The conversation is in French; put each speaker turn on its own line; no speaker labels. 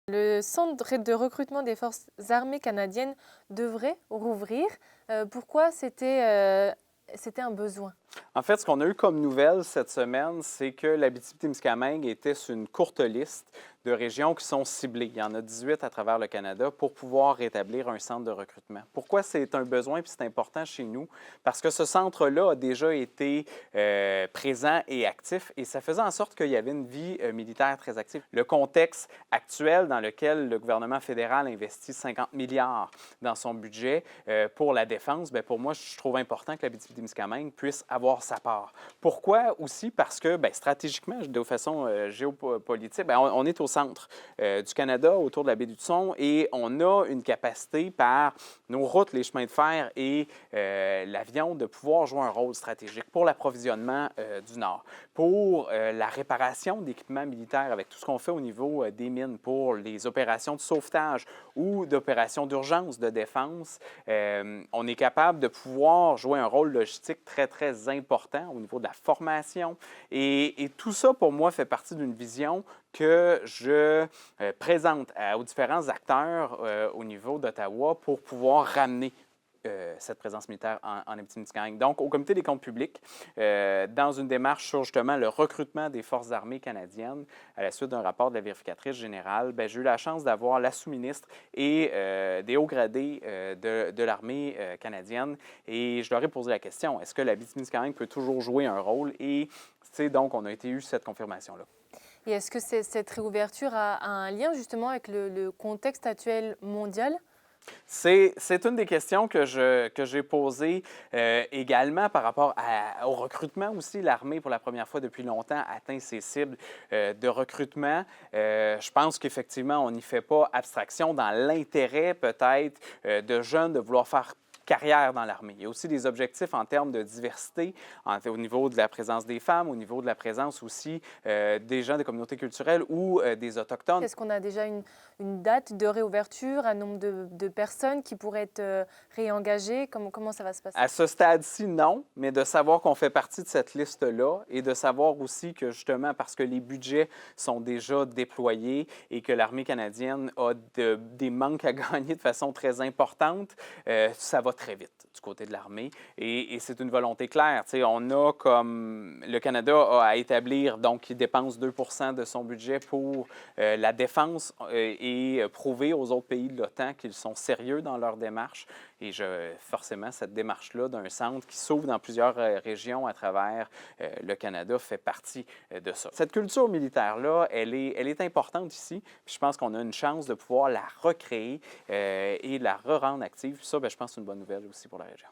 Le centre de recrutement des forces armées canadiennes devrait rouvrir. Pourquoi c'était un besoin?
En fait, ce qu'on a eu comme nouvelle cette semaine, c'est que l'Abitibi-Témiscamingue était sur une courte liste de régions qui sont ciblées. Il y en a 18 à travers le Canada pour pouvoir rétablir un centre de recrutement. Pourquoi c'est un besoin et c'est important chez nous? Parce que ce centre-là a déjà été présent et actif et ça faisait en sorte qu'il y avait une vie militaire très active. Le contexte actuel dans lequel le gouvernement fédéral investit 50 milliards dans son budget pour la défense, bien, pour moi, je trouve important que l'Abitibi-Témiscamingue puisse avoir sa part. Pourquoi aussi? Parce que bien, stratégiquement, de façon géopolitique, bien, on est au centre du Canada, autour de la baie d'Hudson, et on a une capacité par nos routes, les chemins de fer et l'avion de pouvoir jouer un rôle stratégique pour l'approvisionnement du Nord, pour la réparation d'équipements militaires avec tout ce qu'on fait au niveau des mines, pour les opérations de sauvetage ou d'opérations d'urgence de défense. On est capable de pouvoir jouer un rôle logistique très, très important au niveau de la formation. Et tout ça, pour moi, fait partie d'une vision que je présente aux différents acteurs au niveau d'Ottawa pour pouvoir ramener cette présence militaire en Abitibi-Témiscamingue. Donc, au Comité des comptes publics, dans une démarche sur justement le recrutement des forces armées canadiennes, à la suite d'un rapport de la vérificatrice générale, bien, j'ai eu la chance d'avoir la sous-ministre et des hauts gradés de l'armée canadienne. Et je leur ai posé la question, est-ce que l'Abitibi-Témiscamingue peut toujours jouer un rôle? Et donc, on a eu cette confirmation-là.
Et est-ce que cette réouverture a un lien justement avec le contexte actuel mondial?
C'est une des questions que j'ai posées également par rapport au recrutement aussi. L'armée, pour la première fois depuis longtemps, atteint ses cibles de recrutement. Je pense qu'effectivement, on n'y fait pas abstraction dans l'intérêt peut-être de jeunes de vouloir faire carrière dans l'armée. Il y a aussi des objectifs en termes de diversité, au niveau de la présence des femmes, au niveau de la présence aussi des gens des communautés culturelles ou des Autochtones.
Est-ce qu'on a déjà une date de réouverture, un nombre de personnes qui pourraient être réengagées? Comment ça va se passer?
À ce stade-ci, non, mais de savoir qu'on fait partie de cette liste-là et de savoir aussi que justement, parce que les budgets sont déjà déployés et que l'armée canadienne a des manques à gagner de façon très importante, ça va très vite du côté de l'armée et c'est une volonté claire. T'sais, on a comme le Canada a à établir, donc il dépense 2 de son budget pour la défense et prouver aux autres pays de l'OTAN qu'ils sont sérieux dans leur démarche. Et forcément, cette démarche-là d'un centre qui s'ouvre dans plusieurs régions à travers le Canada fait partie de ça. Cette culture militaire-là, elle est importante ici. Puis je pense qu'on a une chance de pouvoir la recréer et de la re-rendre active. Puis ça, bien, je pense que c'est une bonne nouvelle aussi pour la région.